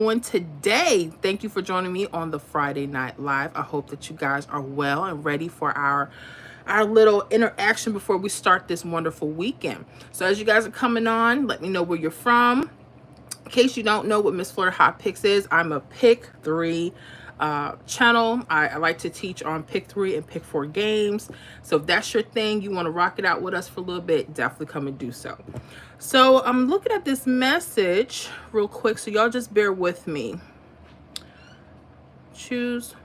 Today. Thank you for joining me on the Friday Night Live. I hope that you guys are well and ready for our little interaction before we start this wonderful weekend. So as you guys are coming on, let me know where you're from. In case you don't know what Miss Florida Hot Picks is, I'm a pick three channel. I like to teach on pick three and pick four games. So if that's your thing, you want to rock it out with us for a little bit, definitely come and do so. So I'm looking at this message real quick, so y'all just bear with me. Choose.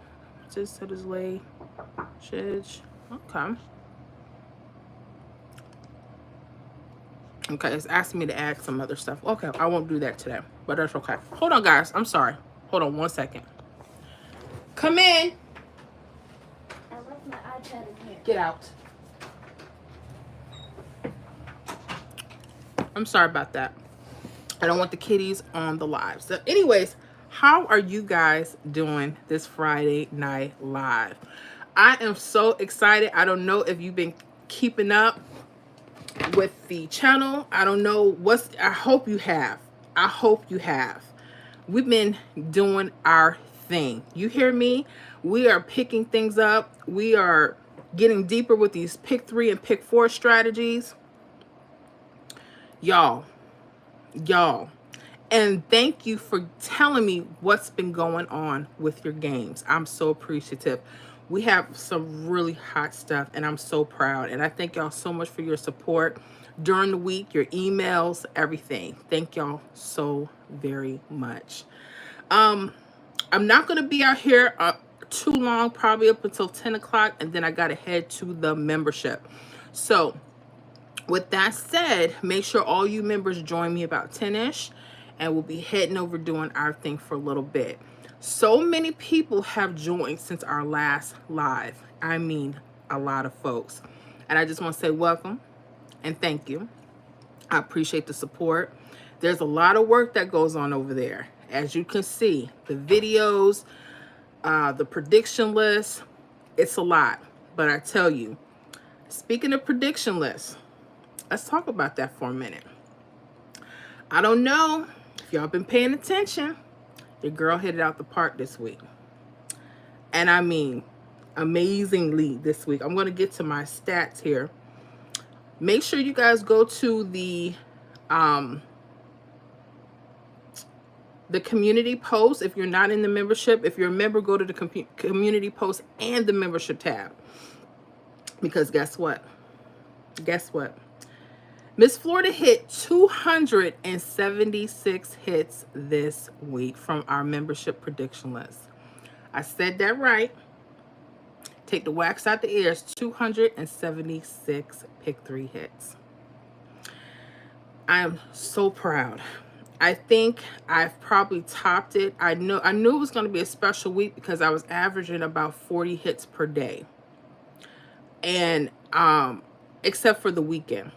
Just set his lay. Okay. Okay, it's asking me to add some other stuff. Okay, I won't do that today, but that's okay. Hold on, guys. I'm sorry. Hold on 1 second. Come in. I left my iPad in here. Get out. I'm sorry about that. I don't want the kitties on the live. So anyways, how are you guys doing this Friday Night Live? I am so excited. I don't know if you've been keeping up with the channel. I don't know I hope you have. I hope you have. We've been doing our thing. You hear me? We are picking things up. We are getting deeper with these pick three and pick four strategies. Y'all. And thank you for telling me what's been going on with your games. I'm so appreciative. We have some really hot stuff, and I'm so proud. And I thank y'all so much for your support during the week, your emails, everything. Thank y'all so very much. I'm not going to be out here too long, probably up until 10 o'clock, and then I got to head to the membership. So with that said, make sure all you members join me about 10-ish, and we'll be heading over doing our thing for a little bit. So many people have joined since our last live. I mean, a lot of folks. And I just want to say welcome and thank you. I appreciate the support. There's a lot of work that goes on over there. As you can see, the videos, the prediction list, it's a lot. But I tell you, speaking of prediction lists, let's talk about that for a minute. I don't know if y'all been paying attention. Your girl hit it out the park this week. And I mean, amazingly this week. I'm going to get to my stats here. Make sure you guys go to the community post. If you're not in the membership, if you're a member, go to the community post and the membership tab. Because guess what? Miss Florida hit 276 hits this week from our membership prediction list. I said that right. Take the wax out the ears. 276 pick three hits. I am so proud. I think I've probably topped it. I knew it was going to be a special week because I was averaging about 40 hits per day. And except for the weekend.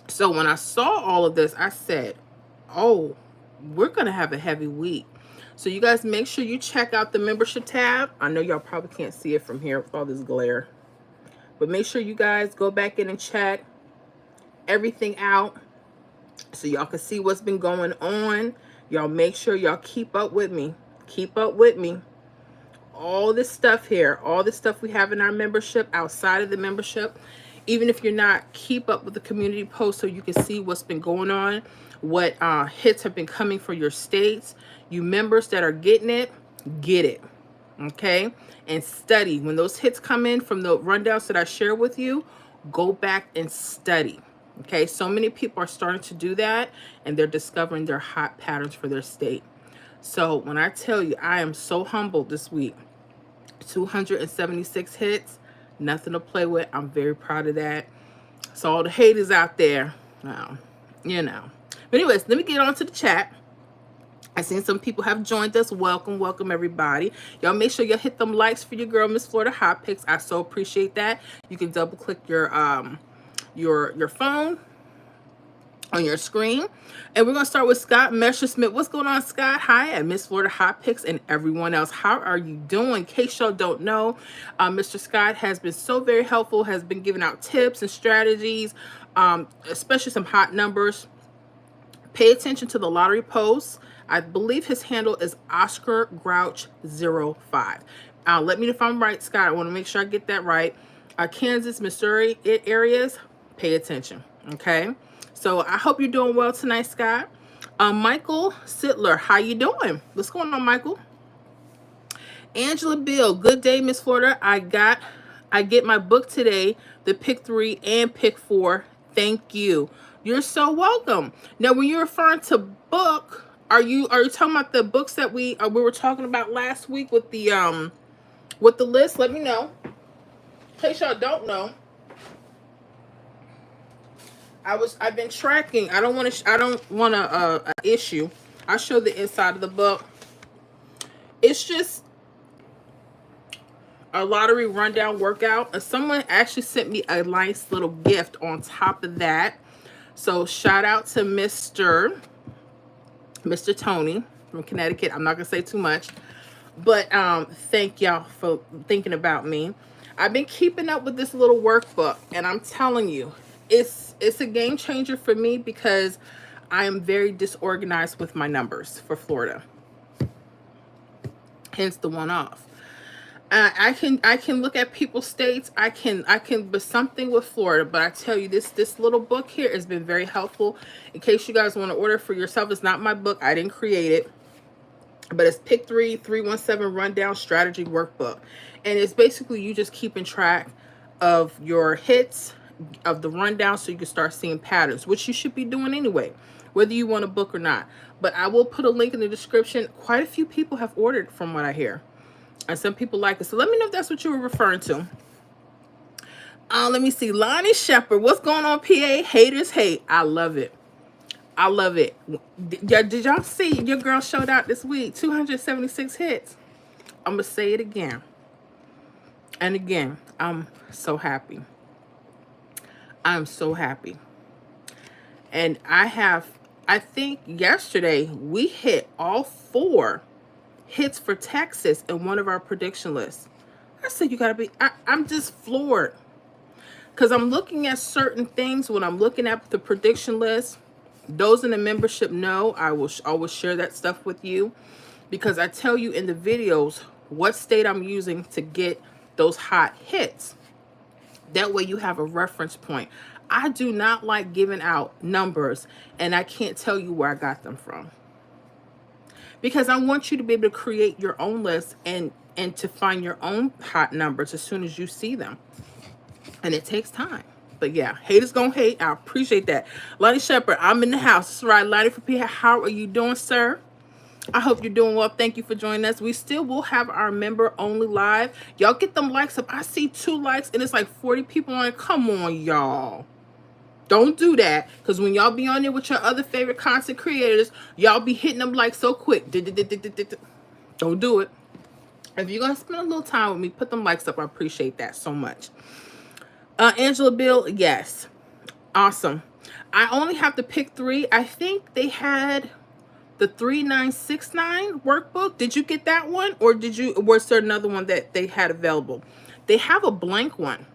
So when I saw all of this, I said, oh, we're going to have a heavy week. So you guys make sure you check out the membership tab. I know y'all probably can't see it from here with all this glare. But make sure you guys go back in and check everything out so y'all can see what's been going on. Y'all make sure y'all keep up with me. Keep up with me. All this stuff here, all this stuff we have in our membership, outside of the membership, even if you're not, keep up with the community post so you can see what's been going on, what hits have been coming for your states. You members that are getting it, get it, okay? And study. When those hits come in from the rundowns that I share with you, go back and study, okay? So many people are starting to do that, and they're discovering their hot patterns for their state. So when I tell you, I am so humbled this week. 276 hits. Nothing to play with. I'm very proud of that. So all the haters out there, you know. But anyways, let me get on to the chat. I seen some people have joined us. Welcome everybody. Y'all make sure you hit them likes for your girl, Miss Florida Hot Picks. I so appreciate that. You can double click your phone on your screen. And we're going to start with Scott Messersmith. What's going on, Scott? Hi, at Miss Florida Hot Picks and everyone else. How are you doing? In case y'all don't know, Mr. Scott has been so very helpful, has been giving out tips and strategies, especially some hot numbers. Pay attention to the lottery posts. I believe his handle is Oscar Grouch 05. Let me know if I'm right, Scott. I want to make sure I get that right. Kansas, Missouri areas, pay attention. Okay. So I hope you're doing well tonight, Scott. Michael Sittler, how you doing? What's going on, Michael? Angela Bill, good day, Miss Florida. I get my book today, the pick 3 and pick 4. Thank you. You're so welcome. Now, when you're referring to book, are you talking about the books that we were talking about last week with the list? Let me know. In case y'all don't know, I've been tracking. I don't want to issue. I'll show the inside of the book. It's just a lottery rundown workout, and someone actually sent me a nice little gift on top of that. So shout out to Mr. Tony from Connecticut. I'm not gonna say too much, but thank y'all for thinking about me. I've been keeping up with this little workbook, and I'm telling you, it's a game changer for me because I am very disorganized with my numbers for Florida. Hence the one off. I can look at people's states. I can but something with Florida. But I tell you, this little book here has been very helpful. In case you guys want to order for yourself, it's not my book. I didn't create it, but it's Pick 3 317 Rundown Strategy Workbook, and it's basically you just keeping track of your hits of the rundown, so you can start seeing patterns, which you should be doing anyway, whether you want a book or not. But I will put a link in the description. Quite a few people have ordered, from what I hear. And some people like it. So let me know if that's what you were referring to. Let me see. Lonnie Shepherd. What's going on, PA? Haters hate. I love it. I love it. Did y'all see your girl showed out this week? 276 hits. I'm going to say it again. And again, I'm so happy. I'm so happy. And I think yesterday we hit all 4 hits for Texas in one of our prediction lists. I said, you gotta be, I'm just floored. Because I'm looking at certain things when I'm looking at the prediction list. Those in the membership know I will always share that stuff with you. Because I tell you in the videos what state I'm using to get those hot hits. That way you have a reference point. I do not like giving out numbers and I can't tell you where I got them from. Because I want you to be able to create your own list and to find your own hot numbers as soon as you see them. And it takes time. But yeah, haters gonna hate. I appreciate that. Lonnie Shepherd, I'm in the house. That's right, Lonnie for P. How are you doing, sir? I hope you're doing well. Thank you for joining us. We still will have our member only live. Y'all get them likes up. I see 2 likes and it's like 40 people on it. Come on, y'all. Don't do that, because when y'all be on there with your other favorite content creators, y'all be hitting them like so quick. Don't do it. If you're going to spend a little time with me, put them likes up. I appreciate that so much. Angela Bill, yes. Awesome. I only have to pick 3. I think they had the 3969 workbook. Did you get that one? Or was there another one that they had available? They have a blank one.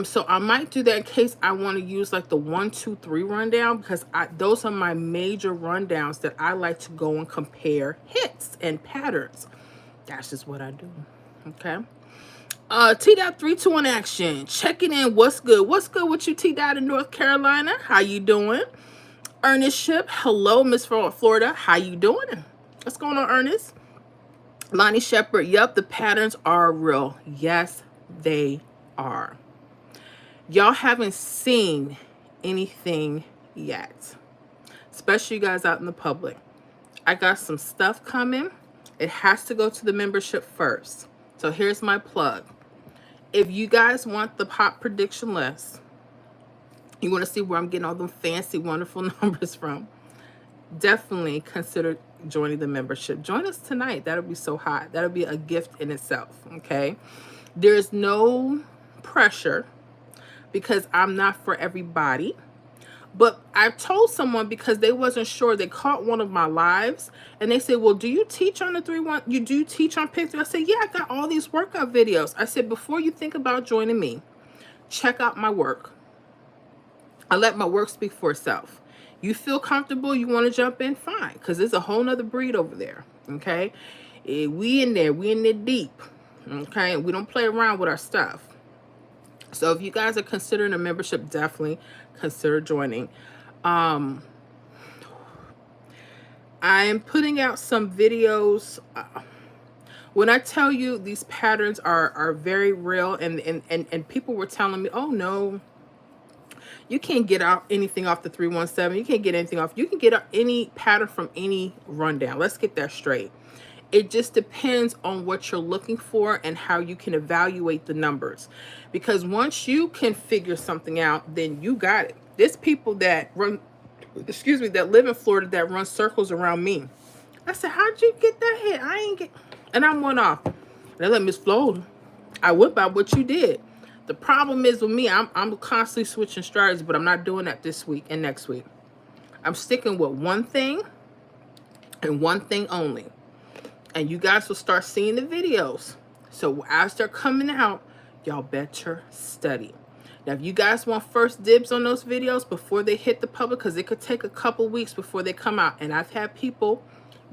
So I might do that in case I want to use like the 1, 2, 3 rundown, because those are my major rundowns that I like to go and compare hits and patterns. That's just what I do. Okay. T-Dot 321 action. Checking in. What's good? What's good with you, T-Dot in North Carolina? How you doing? Ernest Ship. Hello, Miss Florida. How you doing? What's going on, Ernest? Lonnie Shepherd. Yep, the patterns are real. Yes, they are. Y'all haven't seen anything yet, especially you guys out in the public. I got some stuff coming. It has to go to the membership first. So here's my plug. If you guys want the pop prediction list, you want to see where I'm getting all them fancy, wonderful numbers from, definitely consider joining the membership. Join us tonight. That'll be so hot. That'll be a gift in itself. Okay. There's no pressure, because I'm not for everybody. But I told someone, because they wasn't sure, they caught one of my lives and they said, well, do you teach on the 3-1? You do teach on pick 3? I said, yeah, I got all these workout videos. I said, before you think about joining me, check out my work. I let my work speak for itself. You feel comfortable, you want to jump in, fine, because there's a whole nother breed over there. Okay, we in there deep. Okay, we don't play around with our stuff. So if you guys are considering a membership, definitely consider joining. I am putting out some videos. When I tell you these patterns are very real, and people were telling me, oh no, you can't get out anything off the 317. You can't get anything off. You can get any pattern from any rundown. Let's get that straight. It just depends on what you're looking for and how you can evaluate the numbers. Because once you can figure something out, then you got it. There's people that run, excuse me, that live in Florida that run circles around me. I said, how'd you get that hit? I ain't get, and I went off. They let Miss Florida. I went by what you did. The problem is with me, I'm constantly switching strategies, but I'm not doing that this week and next week. I'm sticking with one thing and one thing only. And you guys will start seeing the videos. So as they're coming out, y'all better study. Now, if you guys want first dibs on those videos before they hit the public, because it could take a couple weeks before they come out. And I've had people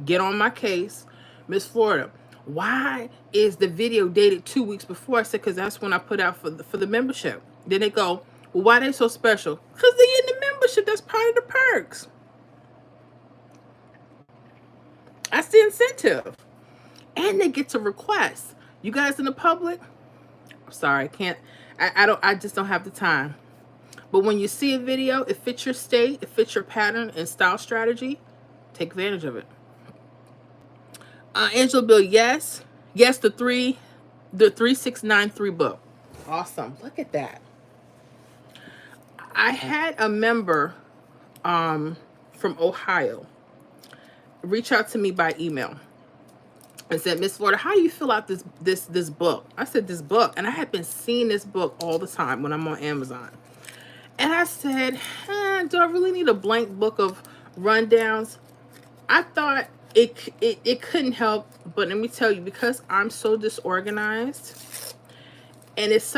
get on my case. Miss Florida, why is the video dated 2 weeks before? I said, because that's when I put out for the membership. Then they go, well, why are they so special? Because they're in the membership. That's part of the perks. That's the incentive. And they get to request. You guys in the public, I'm sorry, I can't, I just don't have the time. But when you see a video, it fits your state, it fits your pattern and style strategy, take advantage of it. Angela Bill, yes, the 3693 book. Awesome. Look at that. I had a member from Ohio reach out to me by email and said, Miss Florida, how do you fill out this book? I said, this book. And I had been seeing this book all the time when I'm on Amazon. And I said, do I really need a blank book of rundowns? I thought it couldn't help, but let me tell you, because I'm so disorganized, and it's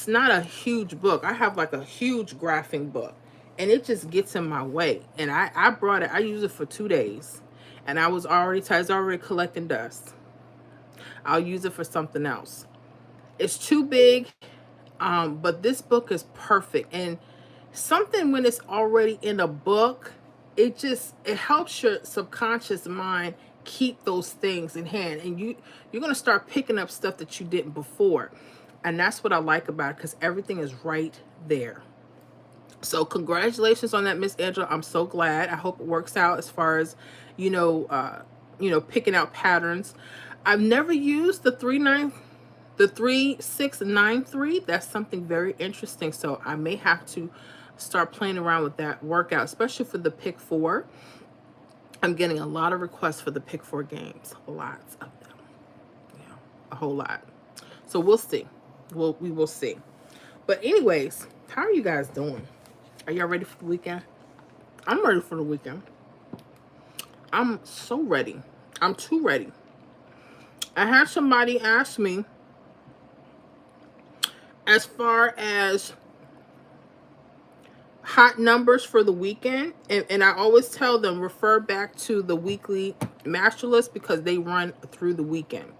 not a huge book. I have like a huge graphing book, and it just gets in my way. And I brought it, I used it for 2 days, and I was already collecting dust. I'll use it for something else. It's too big, but this book is perfect. And something, when it's already in a book, it helps your subconscious mind keep those things in hand, and you're going to start picking up stuff that you didn't before. And that's what I like about it, because everything is right there. So congratulations on that, Miss Angela. I'm so glad. I hope it works out as far as, picking out patterns. I've never used the 3693. That's something very interesting. So I may have to start playing around with that workout, especially for the pick 4. I'm getting a lot of requests for the pick 4 games, lots of them, a whole lot. So we'll see. We will see. But anyways, how are you guys doing? Are y'all ready for the weekend? I'm ready for the weekend. I'm so ready. I'm too ready. I had somebody ask me, as far as hot numbers for the weekend, and I always tell them, refer back to the weekly master list, because they run through the weekend.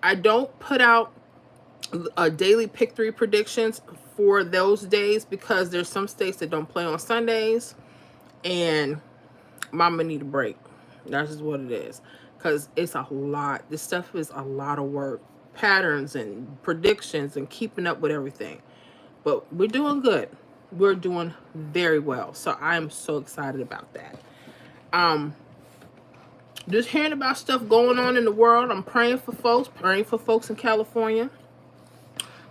I don't put out daily pick 3 predictions for those days, because there's some states that don't play on Sundays, and mama need a break. That's just what it is, because it's a lot. This stuff is a lot of work, patterns and predictions and keeping up with everything. But we're doing good. We're doing very well. So I'm so excited about that. Just hearing about stuff going on in the world. I'm praying for folks in California.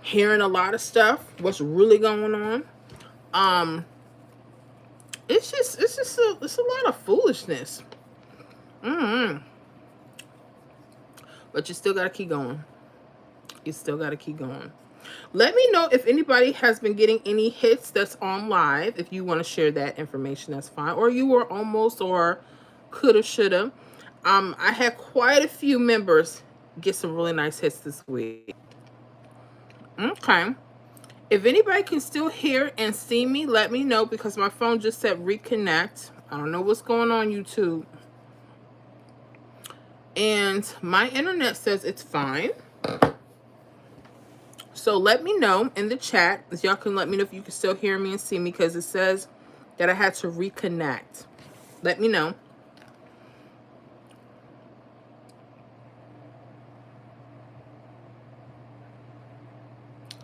Hearing a lot of stuff, what's really going on. It's a lot of foolishness. But you still got to keep going. You still got to keep going. Let me know if anybody has been getting any hits that's on live. If you want to share that information, that's fine. Or you were almost, or coulda, shoulda. I had quite a few members get some really nice hits this week. Okay. If anybody can still hear and see me, let me know, because my phone just said reconnect. I don't know what's going on YouTube. And my internet says it's fine. So let me know in the chat, if y'all can let me know if you can still hear me and see me, because it says that I had to reconnect. Let me know.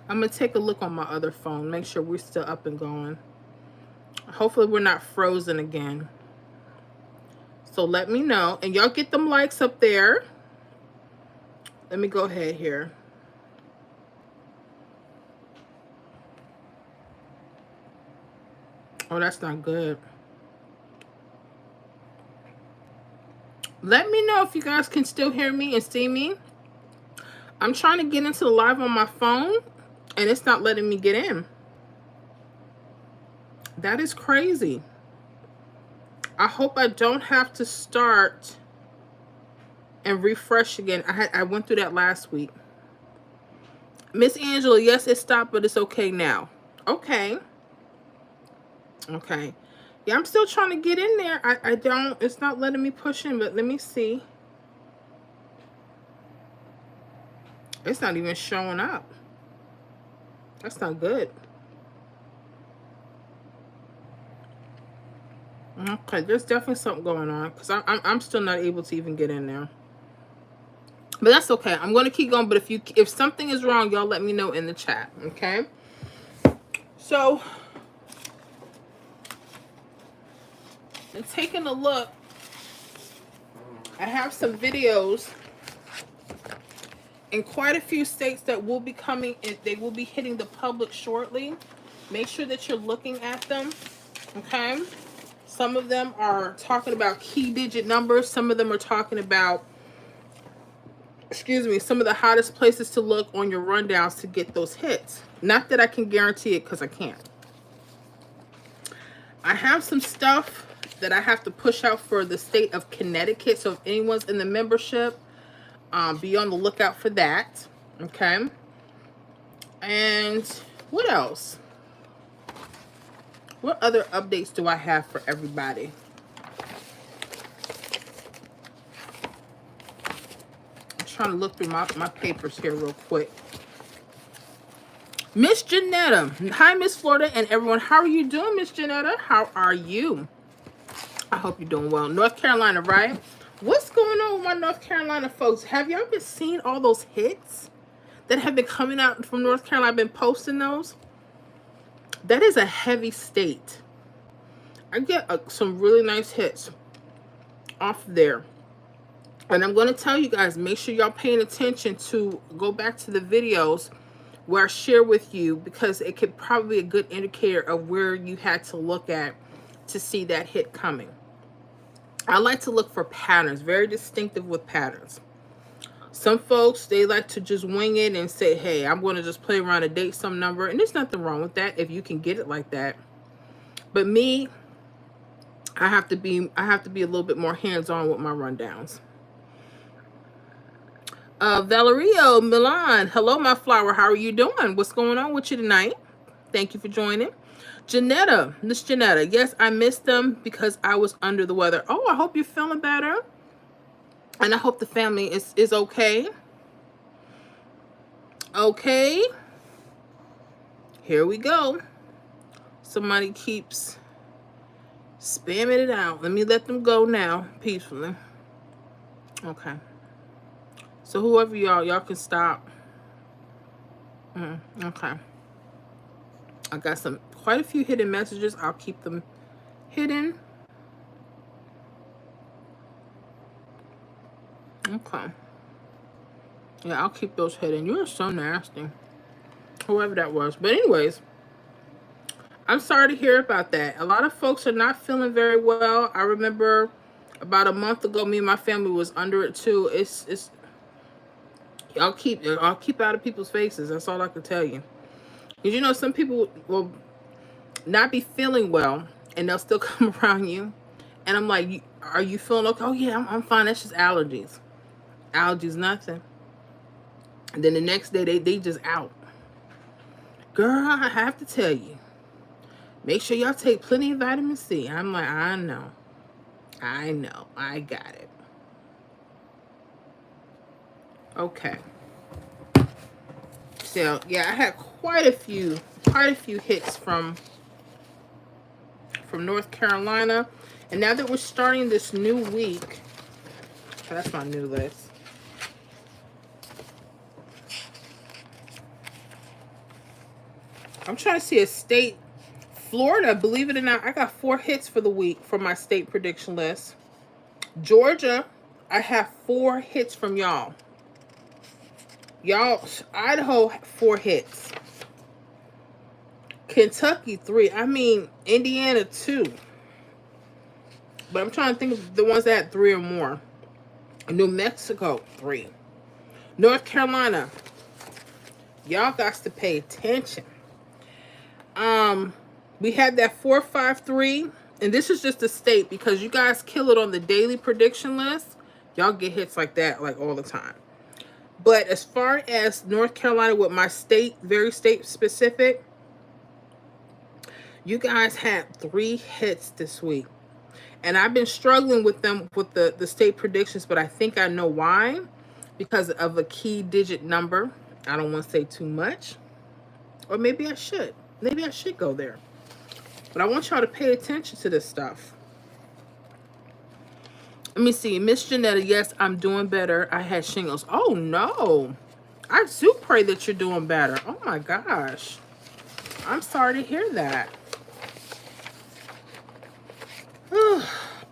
I'm going to take a look on my other phone, make sure we're still up and going. Hopefully we're not frozen again. So let me know. And y'all get them likes up there. Let me go ahead here. Oh, that's not good. Let me know if you guys can still hear me and see me. I'm trying to get into the live on my phone, and it's not letting me get in. That is crazy. I hope I don't have to start and refresh again. I went through that last week. Miss Angela, yes, it stopped, but it's okay now. Okay. Okay. Yeah, I'm still trying to get in there. I don't, it's not letting me push in, but let me see. It's not even showing up. That's not good. Okay, there's definitely something going on, because I'm still not able to even get in there. But that's okay. I'm going to keep going. But if something is wrong, y'all let me know in the chat. Okay. So, and taking a look, I have some videos in quite a few states that will be coming. They will be hitting the public shortly. Make sure that you're looking at them. Okay. Some of them are talking about key digit numbers. Some of them are talking about, excuse me, some of the hottest places to look on your rundowns to get those hits. Not that I can guarantee it, because I can't. I have some stuff that I have to push out for the state of Connecticut. So if anyone's in the membership, be on the lookout for that. Okay. And what else? What other updates do I have for everybody? I'm trying to look through my papers here real quick. Miss Janetta. Hi, Miss Florida and everyone. How are you doing, Miss Janetta? How are you? I hope you're doing well. North Carolina, right? What's going on with my North Carolina folks? Have y'all been seeing all those hits that have been coming out from North Carolina? I've been posting those. That is a heavy state. I get some really nice hits off there. And I'm going to tell you guys, make sure y'all paying attention to go back to the videos where I share with you, because it could probably be a good indicator of where you had to look at to see that hit coming. I like to look for patterns, very distinctive with patterns. Some folks, they like to just wing it and say, hey, I'm going to just play around and date some number. And there's nothing wrong with that if you can get it like that. But me, I have to be a little bit more hands-on with my rundowns. Valerio Milan, hello, my flower. How are you doing? What's going on with you tonight? Thank you for joining. Janetta, Miss Janetta, yes, I missed them because I was under the weather. Oh, I hope you're feeling better. And I hope the family is okay. Okay. Here we go. Somebody keeps spamming it out. Let me let them go now, peacefully. Okay. So whoever y'all can stop. Okay. I got quite a few hidden messages. I'll keep them hidden. Okay. Yeah, I'll keep those hidden. You're so nasty. Whoever that was. But anyways, I'm sorry to hear about that. A lot of folks are not feeling very well. I remember about a month ago, me and my family was under it too. It's I'll keep out of people's faces. That's all I can tell you. Because you know, some people will not be feeling well and they'll still come around you. And I'm like, are you feeling okay? Oh yeah, I'm fine. That's just allergies. Allergies, nothing. And then the next day they just out. Girl, I have to tell you, make sure y'all take plenty of vitamin C. I'm like, I know, I got it. Okay. So yeah, I had quite a few hits from North Carolina, and now that we're starting this new week, so that's my new list. I'm trying to see a state. Florida, believe it or not, I got 4 hits for the week for my state prediction list. Georgia, I have 4 hits from y'all. Y'all, Idaho, 4 hits. Kentucky, 3. I mean, Indiana, 2. But I'm trying to think of the ones that had 3 or more. New Mexico, 3. North Carolina, y'all got to pay attention. We had that 453, and this is just a state because you guys kill it on the daily prediction list. Y'all get hits like that like all the time. But as far as North Carolina with my state, very state specific, you guys had 3 hits this week. And I've been struggling with them with the state predictions, but I think I know why. Because of a key digit number. I don't want to say too much. Or maybe I should. Maybe I should go there. But I want y'all to pay attention to this stuff. Let me see. Miss Janetta, yes, I'm doing better. I had shingles. Oh, no. I do pray that you're doing better. Oh, my gosh. I'm sorry to hear that.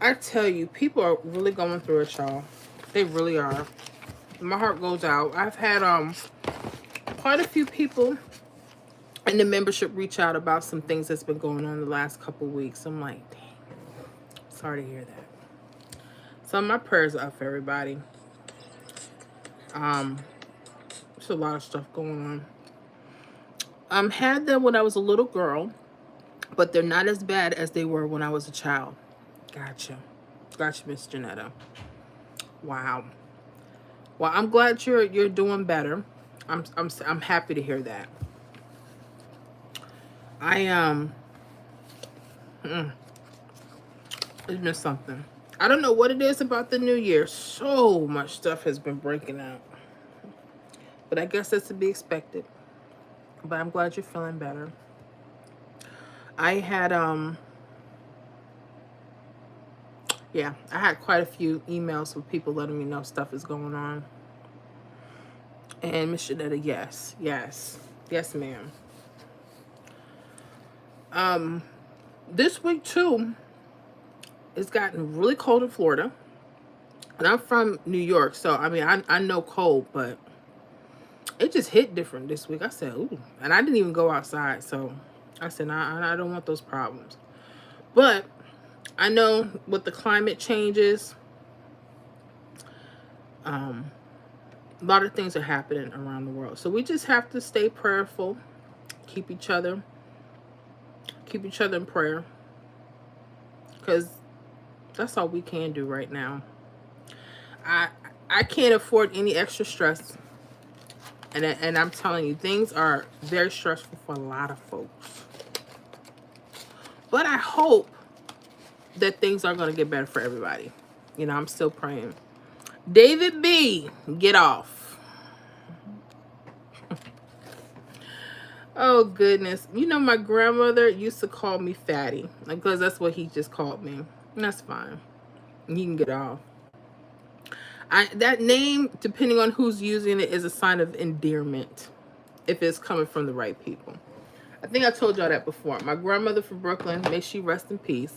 I tell you, people are really going through it, y'all. They really are. My heart goes out. I've had quite a few people in the membership reach out about some things that's been going on the last couple of weeks. I'm like, dang, sorry to hear that. So my prayers are up for everybody. There's a lot of stuff going on. Had them when I was a little girl, but they're not as bad as they were when I was a child. Gotcha, Miss Janetta. Wow. Well, I'm glad you're doing better. I'm happy to hear that. It's been something. I don't know what it is about the new year. So much stuff has been breaking out. But I guess that's to be expected. But I'm glad you're feeling better. I had yeah, I had quite a few emails from people letting me know stuff is going on. And Miss Janetta, yes, ma'am. This week too, it's gotten really cold in Florida. And I'm from New York, so I mean I know cold, but it just hit different this week. I said, ooh, and I didn't even go outside, so I said, nah, I don't want those problems. But I know with the climate changes, a lot of things are happening around the world. So we just have to stay prayerful, keep each other in prayer, because that's all we can do right now. I can't afford any extra stress. And I'm telling you, things are very stressful for a lot of folks. But I hope that things are going to get better for everybody. You know, I'm still praying. David B, get off. Oh, goodness. You know, my grandmother used to call me Fatty, because that's what he just called me. And that's fine. You can get off. That name, depending on who's using it, is a sign of endearment if it's coming from the right people. I think I told y'all that before. My grandmother from Brooklyn, may she rest in peace,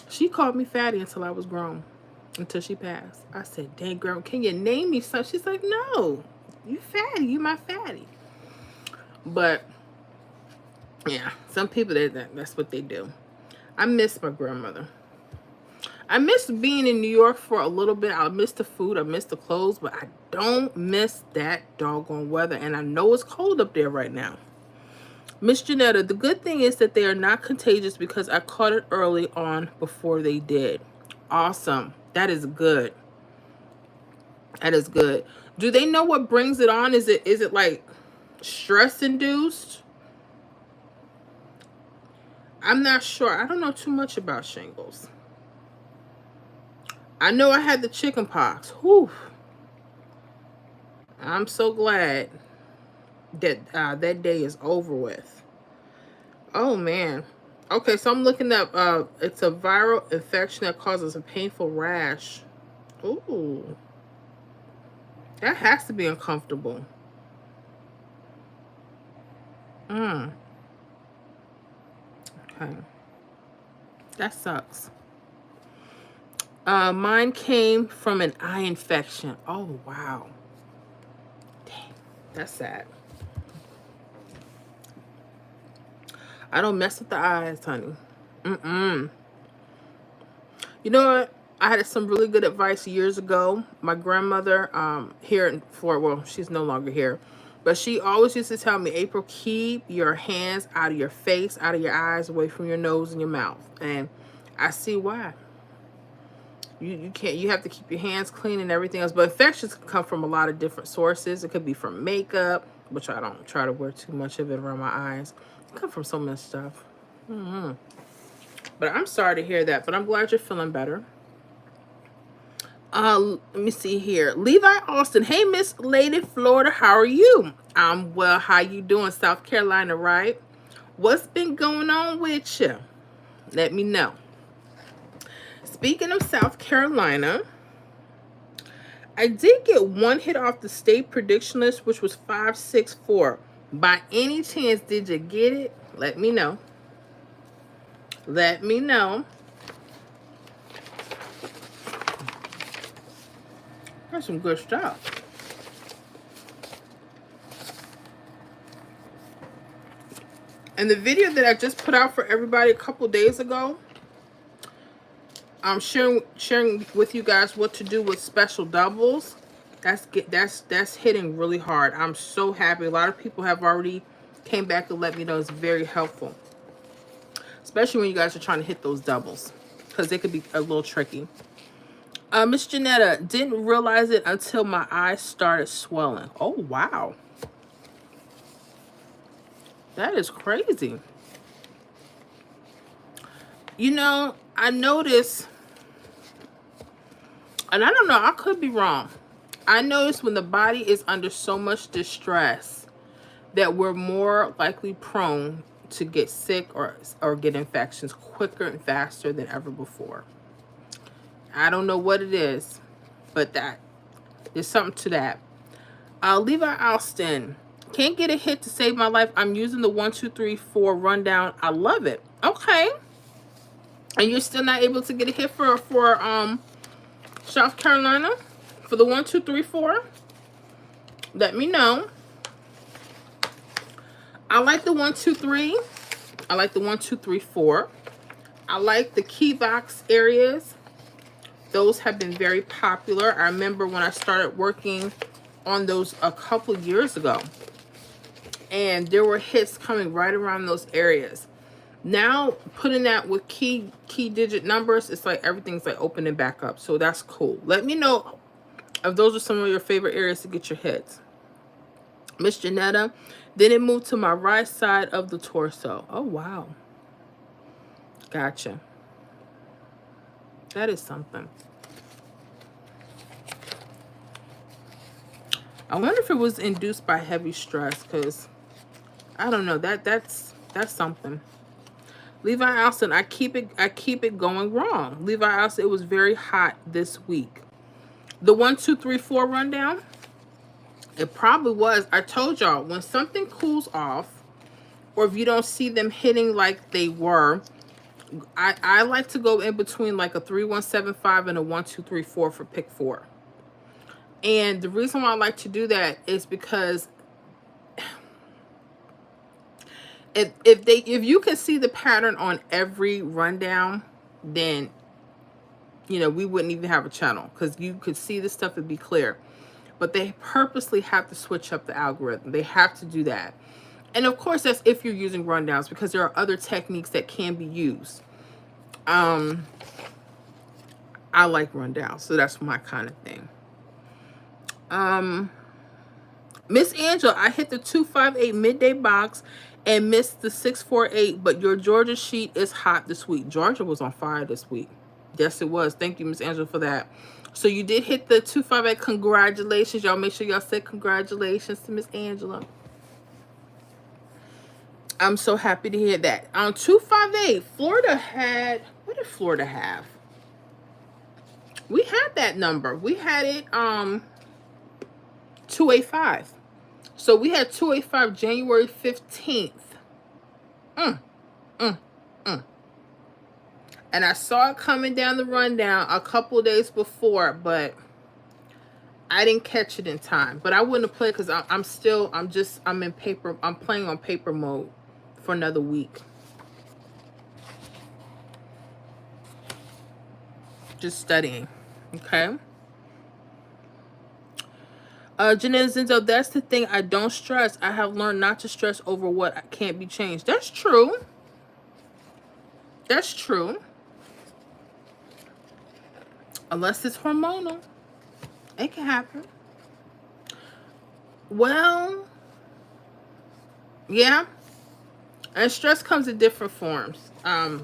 she called me Fatty until I was grown, until she passed. I said, dang, girl, can you name me something? She's like, no, you Fatty, you my Fatty. But yeah, some people, that's what they do. I miss my grandmother. I miss being in New York for a little bit. I miss the food. I miss the clothes. But I don't miss that doggone weather. And I know it's cold up there right now. Miss Janetta, the good thing is that they are not contagious because I caught it early on before they did. Awesome. That is good. That is good. Do they know what brings it on? Is it like stress induced? I'm not sure. I don't know too much about shingles. I know I had the chicken pox. Whew. I'm so glad that that day is over with. Oh man. Okay, so I'm looking up. It's a viral infection that causes a painful rash. Ooh, that has to be uncomfortable. Mm. Okay, that sucks. Mine came from an eye infection. Oh wow. Dang, that's sad. I don't mess with the eyes, honey. Mm-mm. You know what? I had some really good advice years ago. My grandmother, here in Florida, well, she's no longer here, but she always used to tell me, April, keep your hands out of your face, out of your eyes, away from your nose and your mouth. And I see why. You can't, you have to keep your hands clean and everything else. But infections can come from a lot of different sources. It could be from makeup, which I don't try to wear too much of it around my eyes. It can come from so much stuff. Mm-hmm. But I'm sorry to hear that, but I'm glad you're feeling better. Let me see here. Levi Austin. Hey, Miss Lady Florida, how are you? I'm well. How you doing? South Carolina, right? What's been going on with you? Let me know. Speaking of South Carolina, I did get one hit off the state prediction list, which was 564. By any chance, did you get it? Let me know. Let me know. That's some good stuff. And the video that I just put out for everybody a couple days ago, I'm sharing with you guys what to do with special doubles. That's hitting really hard. I'm so happy. A lot of people have already came back to let me know it's very helpful, especially when you guys are trying to hit those doubles, because they could be a little tricky. Miss Janetta, didn't realize it until my eyes started swelling. Oh wow, that is crazy. You know, I noticed, and I don't know, I could be wrong. I noticed when the body is under so much distress that we're more likely prone to get sick or get infections quicker and faster than ever before. I don't know what it is, but there's something to that. Levi Alston, can't get a hit to save my life. I'm using the 1, 2, 3, 4 rundown. I love it. Okay. And you're still not able to get a hit for South Carolina for the 1, 2, 3, 4? Let me know. I like the 1, 2, 3. I like the 1, 2, 3, 4. I like the key box areas. Those have been very popular. I remember when I started working on those a couple years ago, and there were hits coming right around those areas. Now putting that with key digit numbers, it's like everything's like opening back up. So that's cool. Let me know if those are some of your favorite areas to get your hits. Miss Janetta, then it moved to my right side of the torso. Oh wow. Gotcha. That is something. I wonder if it was induced by heavy stress, because I don't know, that's something. Levi Alston, I keep it going wrong. Levi Alston, it was very hot this week. The 1, 2, 3, 4 rundown, it probably was. I told y'all, when something cools off, or if you don't see them hitting like they were, I like to go in between like a 3, 1, 7, 5 and a 1, 2, 3, 4 for pick 4. And the reason why I like to do that is because if you can see the pattern on every rundown, then you know we wouldn't even have a channel, because you could see the stuff and be clear. But they purposely have to switch up the algorithm. They have to do that. And of course, that's if you're using rundowns, because there are other techniques that can be used. I like rundowns, so that's my kind of thing. Miss Angela, I hit the 258 midday box and missed the 648, but your Georgia sheet is hot this week. Georgia was on fire this week. Yes, it was. Thank you, Miss Angela, for that. So you did hit the 258. Congratulations. Y'all make sure y'all say congratulations to Miss Angela. I'm so happy to hear that. On 258, Florida had, what did Florida have? We had that number. We had it 285. So we had 285 January 15th. And I saw it coming down the rundown a couple days before, but I didn't catch it in time. But I wouldn't have played because I'm in paper. I'm playing on paper mode for another week. Just studying. Okay. Janelle Zinzo, that's the thing. I don't stress. I have learned not to stress over what can't be changed. That's true. That's true. Unless it's hormonal. It can happen. Well, yeah. And stress comes in different forms. I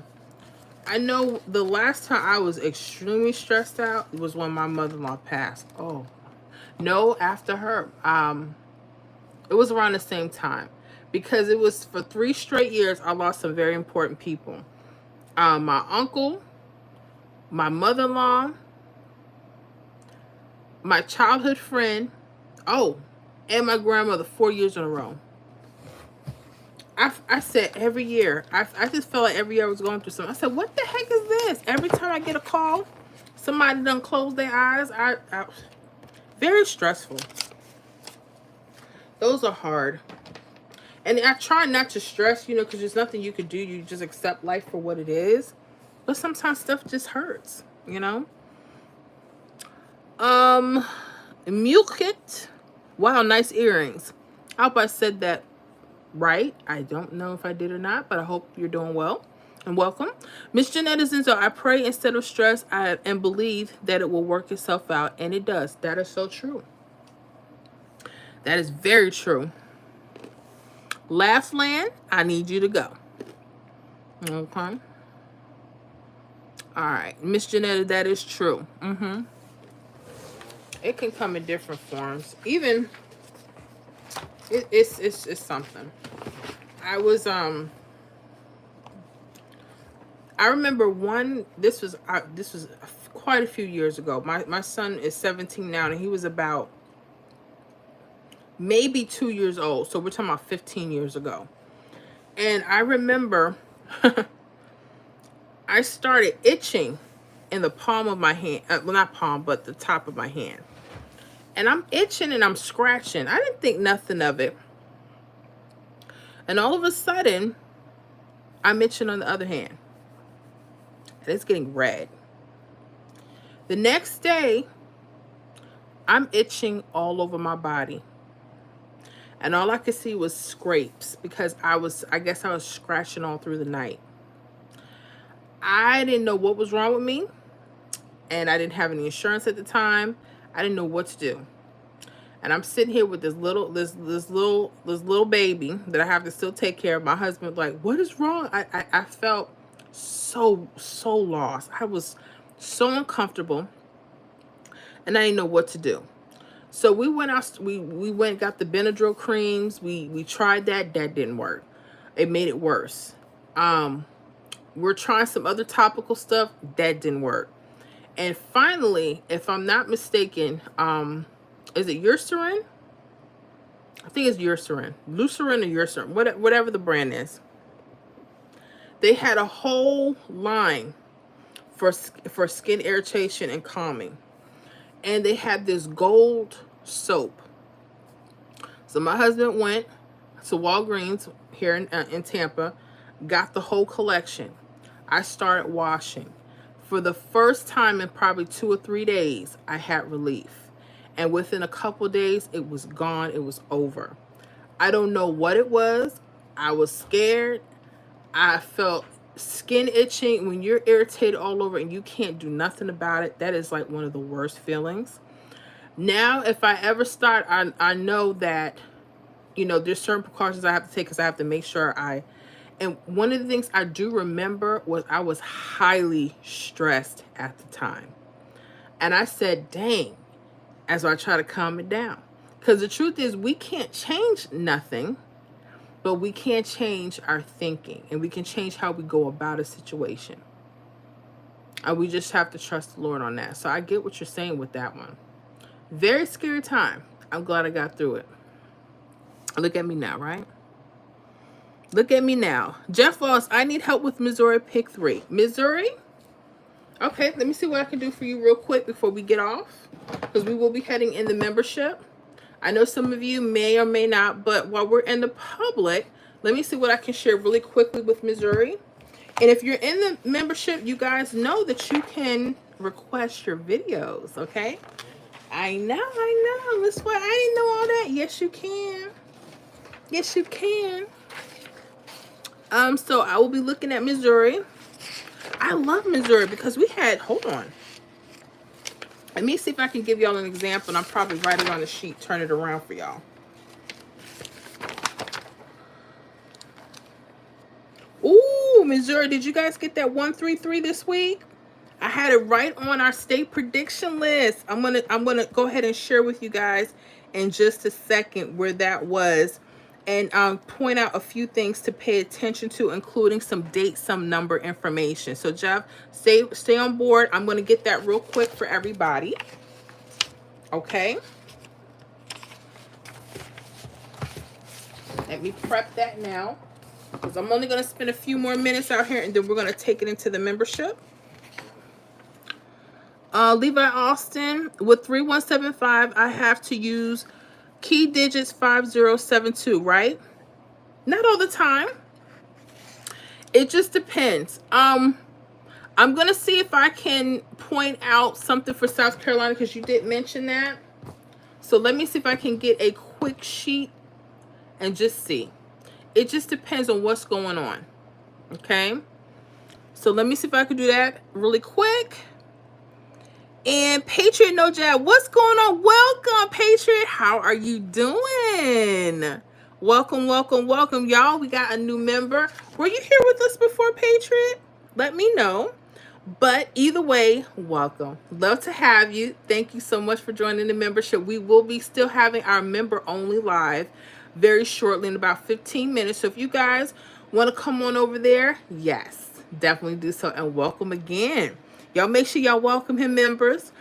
know the last time I was extremely stressed out was when my mother-in-law passed. Oh, no, after her. It was around the same time. Because it was for 3 straight years, I lost some very important people. My uncle, my mother-in-law, my childhood friend, and my grandmother 4 years in a row. I said every year, I just felt like every year I was going through something. I said, what the heck is this? Every time I get a call, somebody done closed their eyes. Very stressful. Those are hard. And I try not to stress, because there's nothing you could do. You just accept life for what it is. But sometimes stuff just hurts, Mulkit. Wow, nice earrings. I hope I said that right. I don't know if I did or not, but I hope you're doing well. And welcome. Miss Janetta Zinzo, I pray instead of stress and believe that it will work itself out. And it does. That is so true. That is very true. Last land, I need you to go. Okay. All right. Miss Janetta, that is true. It can come in different forms. Even it's something. I was I remember this was quite a few years ago. My son is 17 now, and he was about maybe 2 years old. So we're talking about 15 years ago. And I remember I started itching in the palm of my hand. Well, not palm, but the top of my hand. And I'm itching and I'm scratching. I didn't think nothing of it. And all of a sudden, I'm itching on the other hand. And it's getting red. The next day, I'm itching all over my body. And all I could see was scrapes because I guess I was scratching all through the night. I didn't know what was wrong with me. And I didn't have any insurance at the time. I didn't know what to do. And I'm sitting here with this little baby that I have to still take care of. My husband like, what is wrong? I felt so lost. I was so uncomfortable. And I didn't know what to do. So we went out, we went, got the Benadryl creams. We tried that. That didn't work. It made it worse. We're trying some other topical stuff. That didn't work. And finally, if I'm not mistaken, is it Eucerin? I think it's Eucerin. Lucerne or Eucerin, whatever the brand is. They had a whole line for skin irritation and calming. And they had this gold soap. So my husband went to Walgreens here in Tampa, got the whole collection. I started washing. For the first time in probably 2 or 3 days, I had relief. And within a couple days, it was gone. It was over. I don't know what it was. I was scared. I felt skin itching. When you're irritated all over and you can't do nothing about it, that is like one of the worst feelings. Now, if I ever start, I know that you know, there's certain precautions I have to take because I have to make sure and one of the things I do remember was I was highly stressed at the time. And I said, dang, as I try to calm it down. Because the truth is, we can't change nothing, but we can change our thinking and we can change how we go about a situation. And we just have to trust the Lord on that. So I get what you're saying with that one. Very scary time. I'm glad I got through it. Look at me now, right? Look at me now. Jeff Voss, I need help with Missouri pick 3. Missouri? Okay, let me see what I can do for you real quick before we get off. Because we will be heading in the membership. I know some of you may or may not, but while we're in the public, let me see what I can share really quickly with Missouri. And if you're in the membership, you guys know that you can request your videos, okay? I know. That's why I didn't know all that. Yes, you can. Yes, you can. So I will be looking at Missouri. I love Missouri because we had, hold on. Let me see if I can give y'all an example, and I'll probably write it on the sheet, turn it around for y'all. Ooh, Missouri, did you guys get that 133 this week? I had it right on our state prediction list. I'm gonna go ahead and share with you guys in just a second where that was, and point out a few things to pay attention to, including some date, some number information. So Jeff, stay on board. I'm gonna get that real quick for everybody. Okay. Let me prep that now, because I'm only gonna spend a few more minutes out here, and then we're gonna take it into the membership. Levi Austin, with 3175, I have to use key digits 5072, right? Not all the time. It just depends. I'm going to see if I can point out something for South Carolina, because you did mention that. So let me see if I can get a quick sheet and just see. It just depends on what's going on. Okay? So let me see if I can do that really quick. And Patriot No Jab, what's going on? Welcome, Patriot. How are you doing? Welcome, welcome, welcome, y'all. We got a new member. Were you here with us before, Patriot? Let me know. But either way, welcome. Love to have you. Thank you so much for joining the membership. We will be still having our member only live very shortly, in about 15 minutes. So if you guys want to come on over there, yes, definitely do so. And welcome again. Y'all make sure y'all welcome him, members.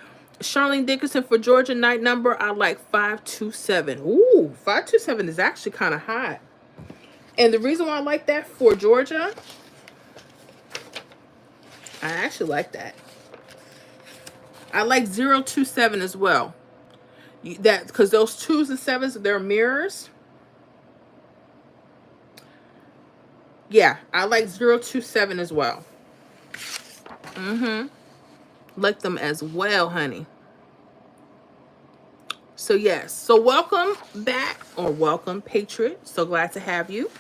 Charlene Dickerson, for Georgia night number, I like 527. Ooh, 527 is actually kind of hot. And the reason why I like that for Georgia, I actually like that. I like 027 as well. That, because those 2s and 7s, they're mirrors. Yeah, I like 027 as well. Like them as well, honey. So yes, so welcome back, or welcome, Patriot. So glad to have you.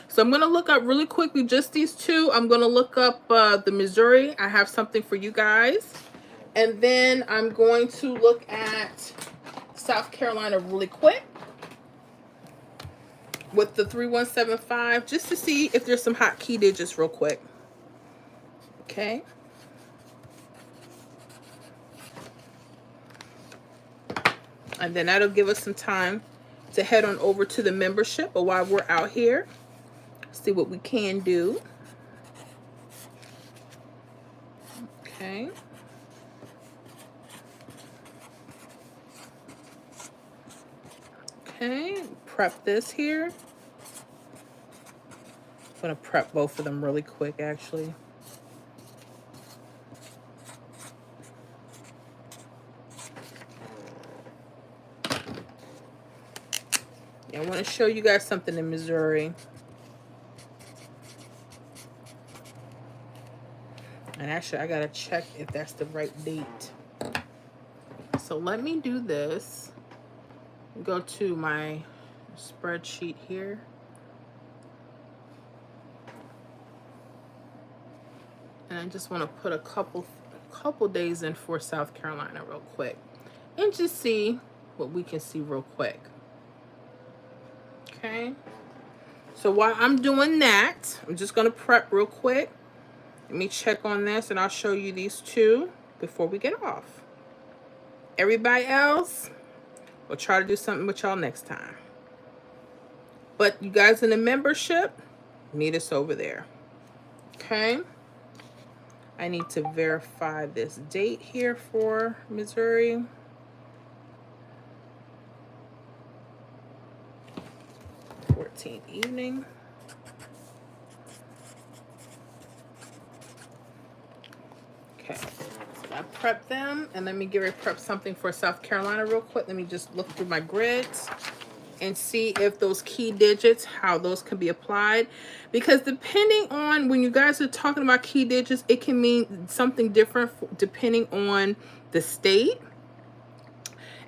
So I'm going to look up really quickly just these two. I'm going to look up the Missouri. I have something for you guys. And then I'm going to look at South Carolina really quick with the 3175, just to see if there's some hot key digits real quick. Okay. And then that'll give us some time to head on over to the membership. But while we're out here, see what we can do. Okay. Okay, prep this here. I'm going to prep both of them really quick, actually. I want to show you guys something in Missouri. And actually, I got to check if that's the right date. So let me do this. Go to my spreadsheet here. And I just want to put a couple days in for South Carolina real quick. And just see what we can see real quick. Okay. So while I'm doing that, I'm just going to prep real quick. Let me check on this and I'll show you these two before we get off. Everybody else, we'll try to do something with y'all next time. But you guys in the membership, meet us over there. Okay. I need to verify this date here for Missouri. Evening. Okay, so I prepped them, and let me give it prep something for South Carolina real quick. Let me just look through my grids and see if those key digits, how those can be applied. Because depending on when you guys are talking about key digits, it can mean something different depending on the state.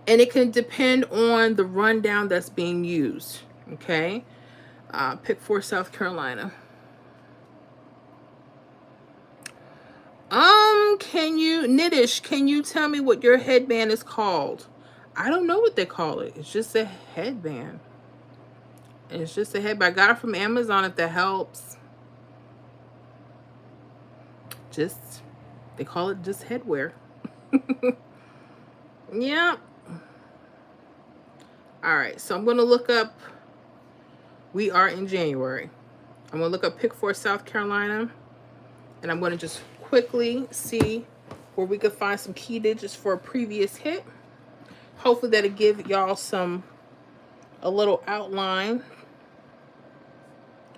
And it can depend on the rundown that's being used. Okay. Pick for South Carolina. Niddish, can you tell me what your headband is called? I don't know what they call it. It's just a headband. It's just a headband. I got it from Amazon if that helps. They call it just headwear. Yeah. All right, so I'm going to look up, we are in January. I'm going to look up Pick 4 South Carolina, and I'm going to just quickly see where we could find some key digits for a previous hit. Hopefully that'll give y'all a little outline.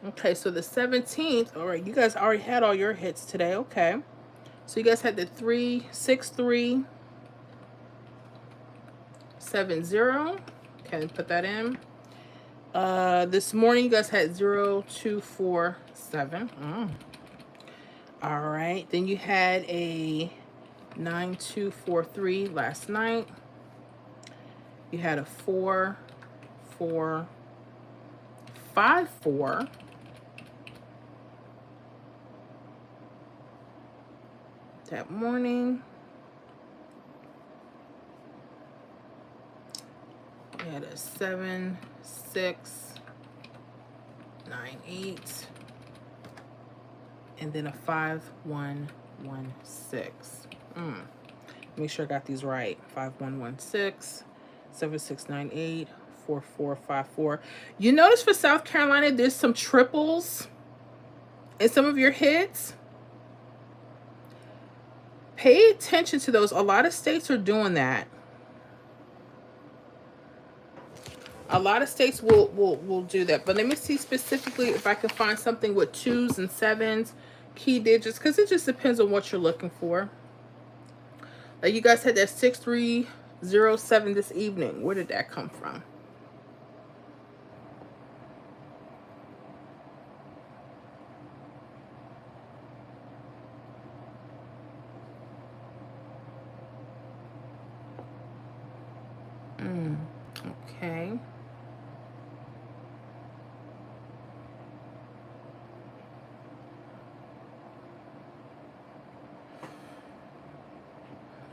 Okay, so the 17th, all right, you guys already had all your hits today. Okay, so you guys had the 36370. Okay, put that in. This morning you guys had 0247. All right, then you had a 9243 last night. You had a 4454. That morning. We had a 7698. And then a 5116. Make sure I got these right. 5116, 7698, 4454. You notice for South Carolina, there's some triples in some of your hits. Pay attention to those. A lot of states are doing that. A lot of states will do that. But let me see specifically if I can find something with 2s and 7s, key digits, because it just depends on what you're looking for. Like you guys had that 6307 this evening. Where did that come from? Okay.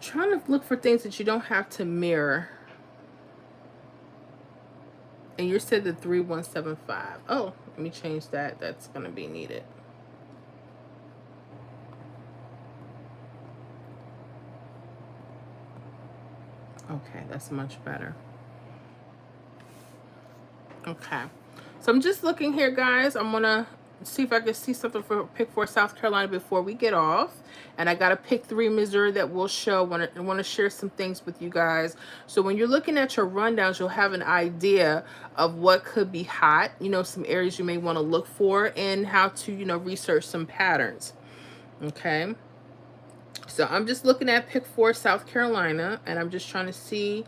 Trying to look for things that you don't have to mirror. And you said the 3175. Oh, let me change that. That's going to be needed. Okay, that's much better. Okay. So I'm just looking here, guys. I'm going to see if I can see something for Pick 4 South Carolina before we get off. And I got a Pick 3 Missouri that will show. I want to share some things with you guys. So when you're looking at your rundowns, you'll have an idea of what could be hot. You know, some areas you may want to look for and how to, you know, research some patterns. Okay. So I'm just looking at Pick 4 South Carolina, and I'm just trying to see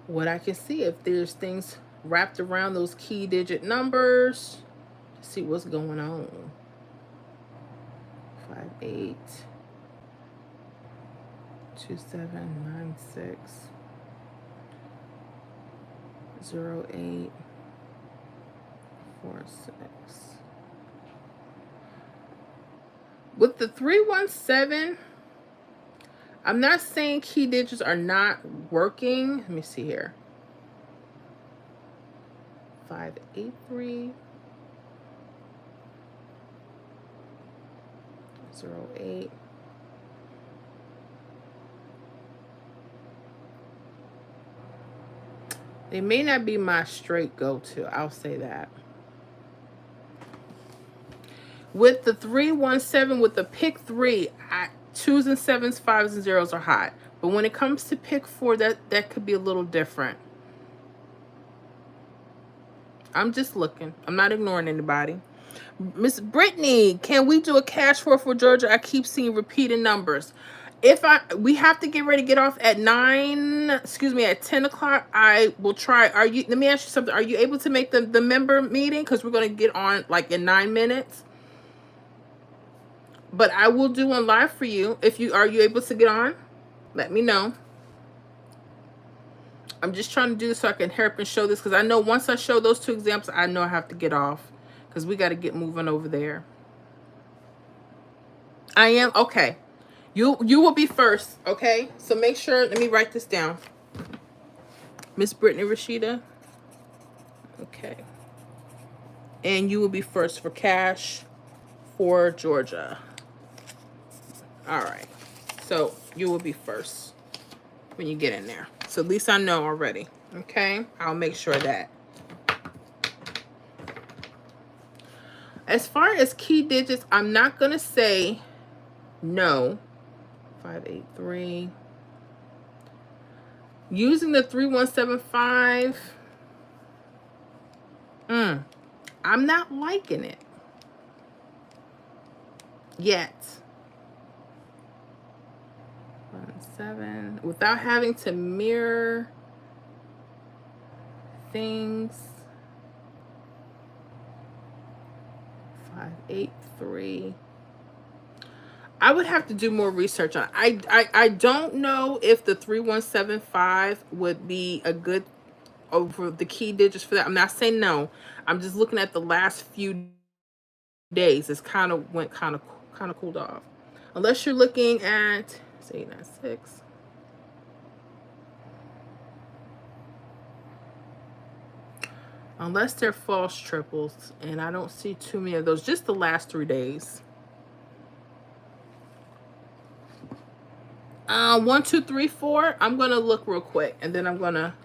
what I can see. If there's things wrapped around those key digit numbers, see what's going on. 58 2796 08 46. With the 317, I'm not saying key digits are not working. Let me see here. 583 08. They may not be my straight go-to. I'll say that. With the 317, with the pick 3, 2s and 7s, 5s and 0s are hot. But when it comes to pick 4, that could be a little different. I'm just looking. I'm not ignoring anybody. Miss Brittany, can we do a cash for Georgia? I keep seeing repeating numbers. We have to get ready to get off at 10 o'clock. I will try. Let me ask you something. Are you able to make the member meeting? Because we're going to get on like in 9 minutes. But I will do one live for you. Are you able to get on? Let me know. I'm just trying to do this so I can help and show this, because I know once I show those 2 examples, I know I have to get off, because we got to get moving over there. I am okay. You will be first, okay? So make sure. Let me write this down. Miss Brittany Rashida. Okay. And you will be first for cash for Georgia. All right. So you will be first when you get in there. So at least I know already. Okay. I'll make sure of that. As far as key digits, I'm not going to say no. 583. Using the 3175. I'm not liking it yet. 7 without having to mirror things. 583. I would have to do more research on it. I don't know if the 3175 would be a good over the key digits for that. I'm not saying no. I'm just looking at the last few days. It's kind of went kind of cooled off. Unless you're looking at 896. Unless they're false triples, and I don't see too many of those. Just the last 3 days. 1, 2, 3, 4. I'm gonna look real quick, and then I'm gonna.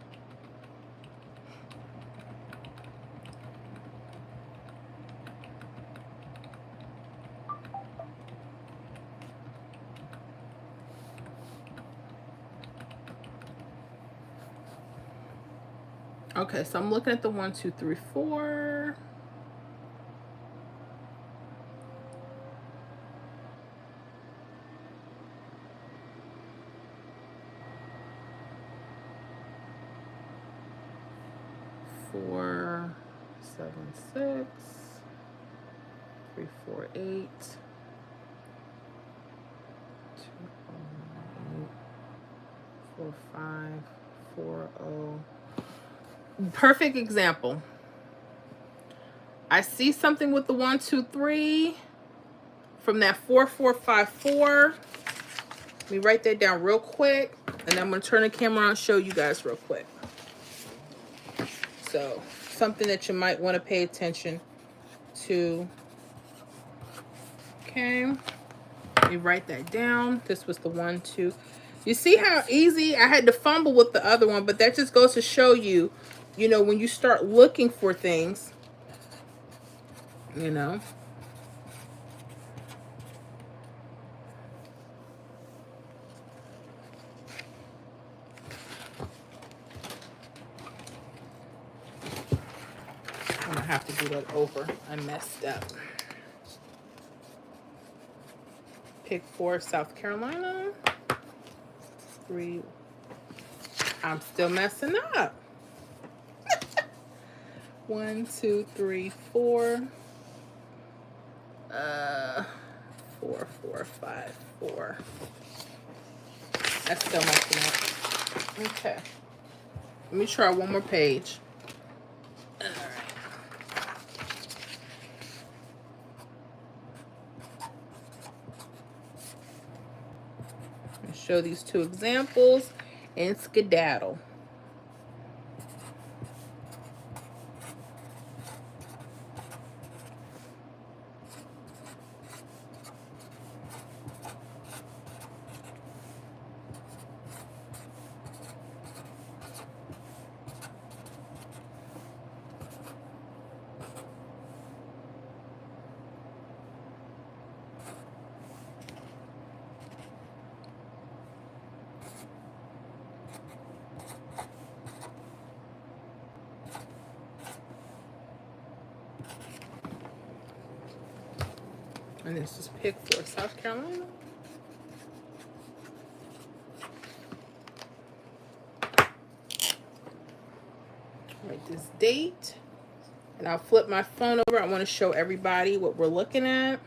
Okay, so I'm looking at the 1, 2, 3, 4. Four, 7, 6, 3, 4, 8, 2, 8, 4, 5, 4, 0. Perfect example. I see something with the 1, 2, 3 from that 4, 4, 5, 4. Let me write that down real quick, and I'm going to turn the camera on and show you guys real quick. So something that you might want to pay attention to. Okay, let me write that down. This was the 1, 2. You see how easy I had to fumble with the other one, but that just goes to show you, when you start looking for things, I'm gonna have to do that over. I messed up. Pick 4, South Carolina. 3. I'm still messing up. 1, 2, 3, 4. 4, 4, 5, 4. That's still messing up. Okay. Let me try one more page. All right. Show these 2 examples and skedaddle. And this is pick for South Carolina. Write this date. And I'll flip my phone over. I want to show everybody what we're looking at.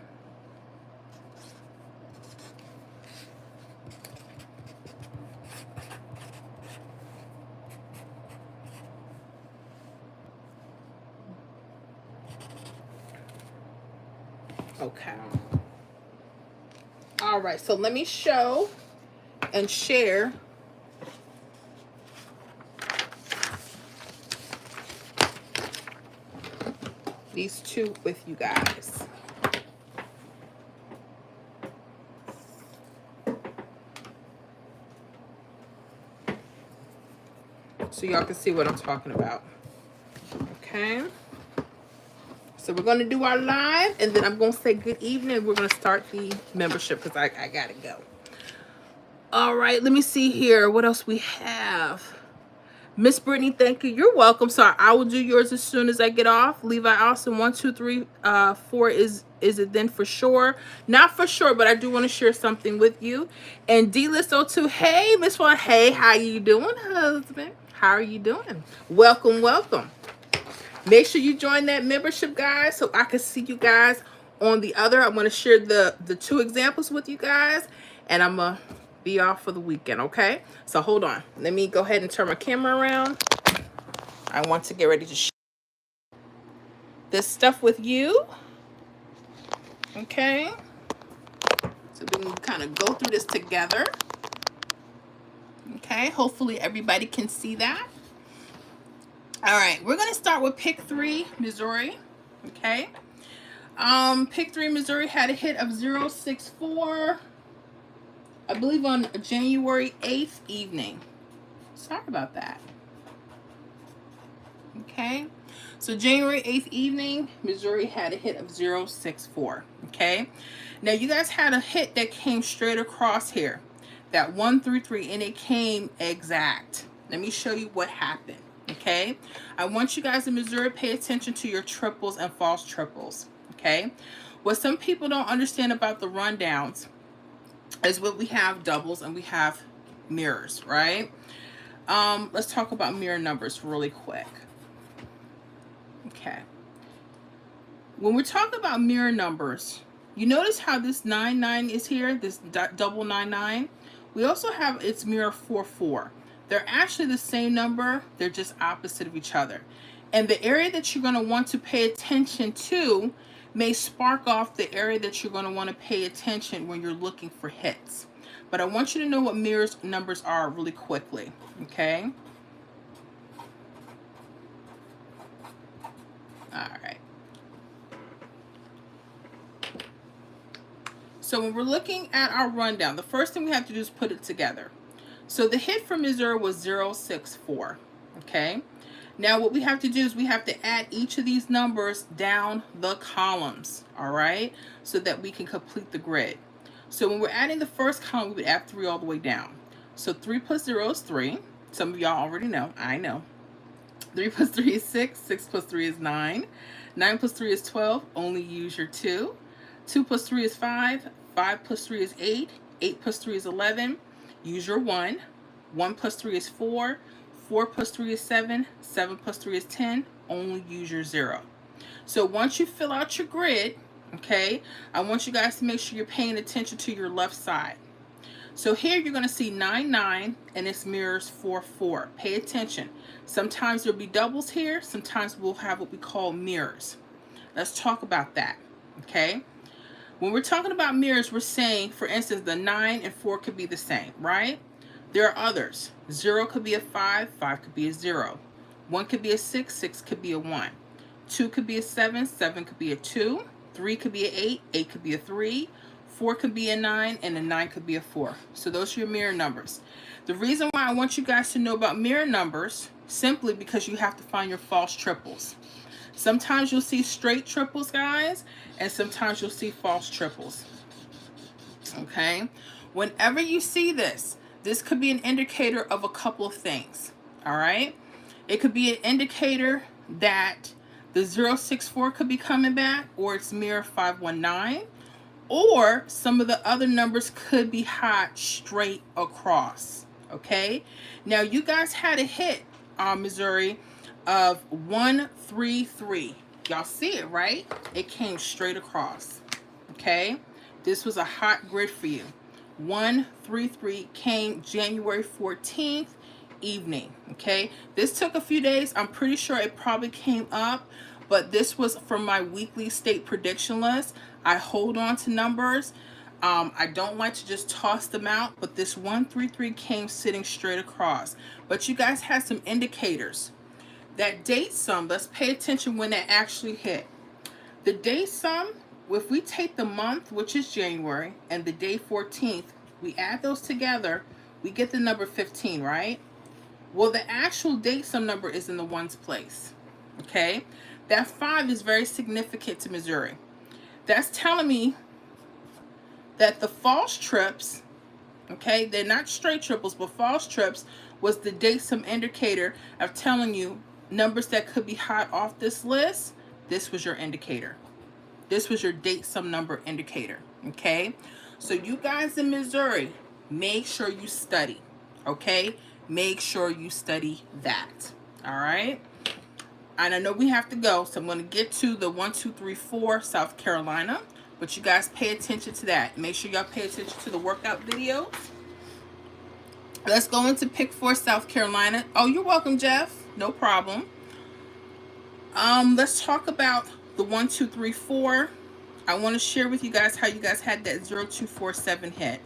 Okay. All right, so let me show and share these two with you guys. So y'all can see what I'm talking about. Okay. So we're going to do our live, and then I'm going to say good evening. We're going to start the membership because I got to go. All right, let me see here. What else we have? Miss Brittany, thank you. You're welcome. So I will do yours as soon as I get off. Levi Austin, 1, 2, 3, 4 is it then for sure? Not for sure, but I do want to share something with you. And D-List02, hey, Miss One, hey, how you doing, husband? How are you doing? Welcome, welcome. Make sure you join that membership, guys, so I can see you guys on the other. I'm going to share the two examples with you guys, and I'm going to be off for the weekend, okay? So hold on. Let me go ahead and turn my camera around. I want to get ready to share this stuff with you, okay? So we can kind of go through this together, okay? Hopefully everybody can see that. All right, we're going to start with pick 3, Missouri, okay? Pick 3, Missouri had a hit of 064, I believe on January 8th evening. Sorry about that. Okay, so January 8th evening, Missouri had a hit of 064, okay? Now you guys had a hit that came straight across here, that 133, and it came exact. Let me show you what happened, okay? I want you guys in Missouri to pay attention to your triples and false triples, okay? What some people don't understand about the rundowns is what we have doubles and we have mirrors, right? Let's talk about mirror numbers really quick. Okay. When we're talking about mirror numbers, you notice how this 99 is here, this double 99? We also have its mirror 44. They're actually the same number, they're just opposite of each other. And the area that you're going to want to pay attention to may spark off the area that you're going to want to pay attention when you're looking for hits. But I want you to know what mirrors numbers are really quickly, okay? All right. So when we're looking at our rundown, the first thing we have to do is put it together. So the hit for Missouri was 064, okay? Now what we have to do is we have to add each of these numbers down the columns, all right? So that we can complete the grid. So when we're adding the first column, we would add 3 all the way down. So 3 plus 0 is 3. Some of y'all already know, I know. 3 plus 3 is 6, 6 plus 3 is 9. 9 plus 3 is 12, only use your 2. 2 plus 3 is 5, 5 plus 3 is 8, 8 plus 3 is 11, use your 1. 1 plus 3 is 4, 4 plus 3 is 7, 7 plus 3 is 10, only use your 0. So once you fill out your grid, okay, I want you guys to make sure you're paying attention to your left side. So here you're going to see 99 and its mirrors 44. Pay attention. Sometimes there'll be doubles here. Sometimes we'll have what we call mirrors. Let's talk about that, okay? When we're talking about mirrors, we're saying, for instance, the 9 and 4 could be the same, right? There are others. 0 could be a 5, 5 could be a 0. 1 could be a 6, 6 could be a 1. 2 could be a 7, 7 could be a 2. 3 could be an 8, 8 could be a 3. 4 could be a 9, and a 9 could be a 4. So those are your mirror numbers. The reason why I want you guys to know about mirror numbers, simply because you have to find your false triples. Sometimes you'll see straight triples, guys, and sometimes you'll see false triples. Okay? Whenever you see this, this could be an indicator of a couple of things. All right? It could be an indicator that the 064 could be coming back, or it's mirror 519, or some of the other numbers could be hot straight across. Okay, now you guys had a hit on Missouri of 133. Y'all see it, right? It came straight across. Okay, this was a hot grid for you. 133 came January 14th evening. Okay, this took a few days. I'm pretty sure it probably came up, but this was from my weekly state prediction list. I hold on to numbers. I don't like to just toss them out, but this 133 came sitting straight across. But you guys had some indicators. That date sum, let's pay attention when that actually hit. The date sum, if we take the month, which is January, and the day 14th, we add those together, we get the number 15, right? Well, the actual date sum number is in the ones place. Okay? That 5 is very significant to Missouri. That's telling me that the false trips, okay, they're not straight triples, but false trips was the date sum indicator of telling you numbers that could be hot off this list. This was your indicator. This was your date sum number indicator. Okay, so you guys in Missouri, make sure you study. Okay, make sure you study that. All right, and I know we have to go, so I'm going to get to the 1, 2, 3, 4 South Carolina. But you guys pay attention to that. Make sure y'all pay attention to the workout videos. Let's go into pick 4 South Carolina. Oh, you're welcome, Jeff. No problem. Let's talk about the 1, 2, 3, 4. I want to share with you guys how you guys had that 0, 2, 4, 7 hit.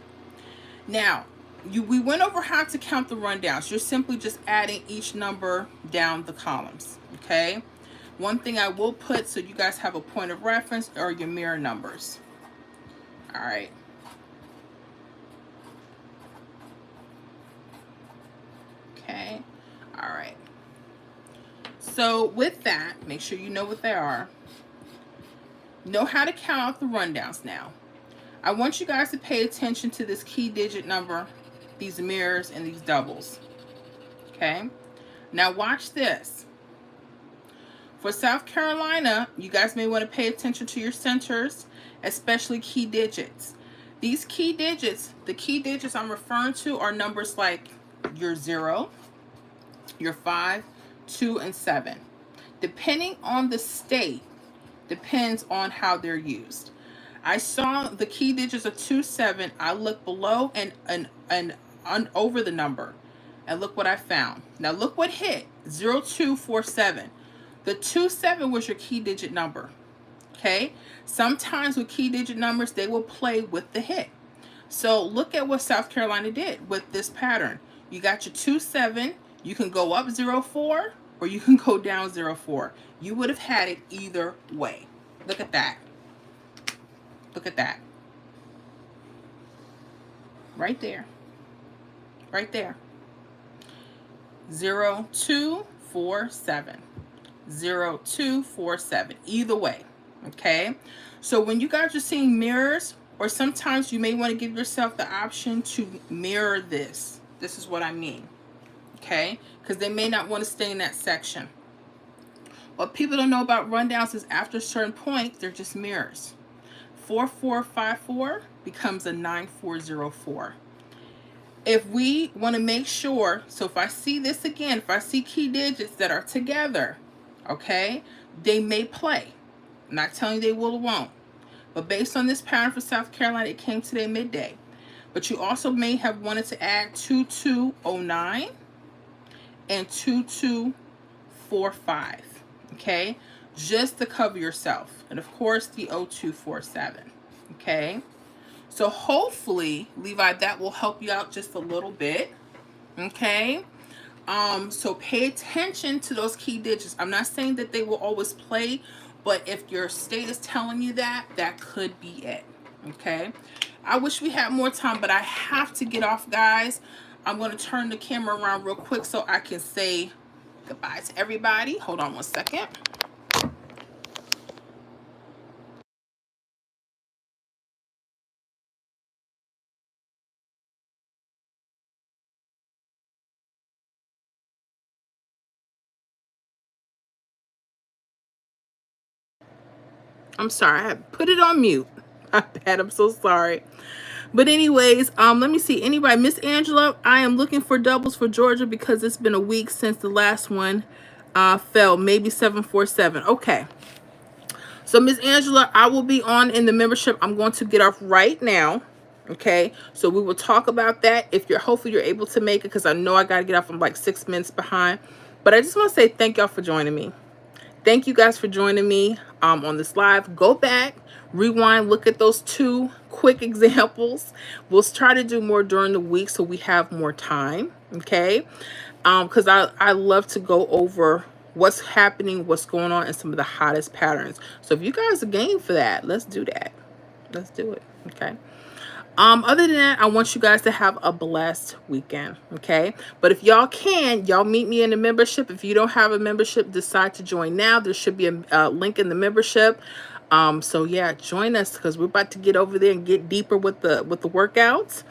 Now, we went over how to count the rundowns. You're simply just adding each number down the columns. Okay. One thing I will put so you guys have a point of reference are your mirror numbers. All right. Okay. All right. So with that, make sure you know what they are. Know how to count out the rundowns now. I want you guys to pay attention to this key digit number, these mirrors, and these doubles. Okay. Now watch this. For South Carolina, you guys may want to pay attention to your centers, especially key digits. These key digits, the key digits I'm referring to are numbers like your 0, your 5, 2, and 7. Depending on the state, depends on how they're used. I saw the key digits of 2, 7. I looked below and over the number, and look what I found. Now look what hit, 0, 2, 4, 7. The 2, 7 was your key digit number. Okay. Sometimes with key digit numbers, they will play with the hit. So look at what South Carolina did with this pattern. You got your 2, 7. You can go up 0, 4, or you can go down 0, 4. You would have had it either way. Look at that. Look at that. Right there. Right there. 0, 2, 4, 7. 0, 2, 4, 7. Either way. Okay. So when you guys are seeing mirrors, or sometimes you may want to give yourself the option to mirror this. This is what I mean. Okay. Because they may not want to stay in that section. What people don't know about rundowns is after a certain point, they're just mirrors. 4454 becomes a 9404. If we want to make sure, so if I see this again, if I see key digits that are together, okay, they may play. I'm not telling you they will or won't. But based on this pattern for South Carolina, it came today midday. But you also may have wanted to add 2209 and 2245. Okay, just to cover yourself. And of course the 0247. Okay, so hopefully, Levi, that will help you out just a little bit. Okay, so pay attention to those key digits. I'm not saying that they will always play, but if your state is telling you that, that could be it. Okay, I wish we had more time, but I have to get off, guys. I'm going to turn the camera around real quick so I can say goodbye to everybody. Hold on one second. I'm sorry, I put it on mute. My bad. I'm so sorry. But anyways, let me see. Anybody, Miss Angela, I am looking for doubles for Georgia because it's been a week since the last one fell. Maybe 747. Okay. So Miss Angela, I will be on in the membership. I'm going to get off right now. Okay. So we will talk about that. If you're, hopefully you're able to make it, because I know I got to get off. I'm like 6 minutes behind. But I just want to say thank y'all for joining me. Thank you guys for joining me on this live. Go back, rewind, look at those 2 quick examples. We'll try to do more during the week so we have more time, okay? Because I love to go over what's happening, what's going on, and some of the hottest patterns. So if you guys are game for that, let's do that. Let's do it, okay? Other than that, I want you guys to have a blessed weekend, okay? But if y'all can, y'all meet me in the membership. If you don't have a membership, decide to join now. There should be a link in the membership. So yeah, join us because we're about to get over there and get deeper with the workouts.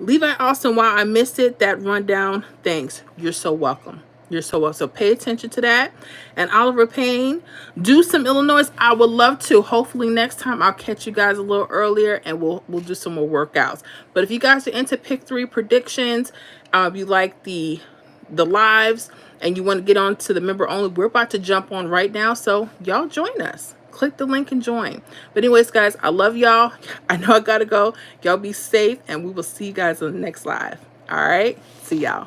Levi Austin, while I missed it, that rundown, thanks. You're so welcome. You're so welcome. So pay attention to that. And Oliver Payne, do some Illinois. I would love to. Hopefully next time I'll catch you guys a little earlier and we'll do some more workouts. But if you guys are into pick 3 predictions, you like the lives and you want to get on to the member only, we're about to jump on right now. So y'all join us. Click the link and join. But anyways, guys, I love y'all. I know I gotta go. Y'all be safe and we will see you guys on the next live. All right. See y'all.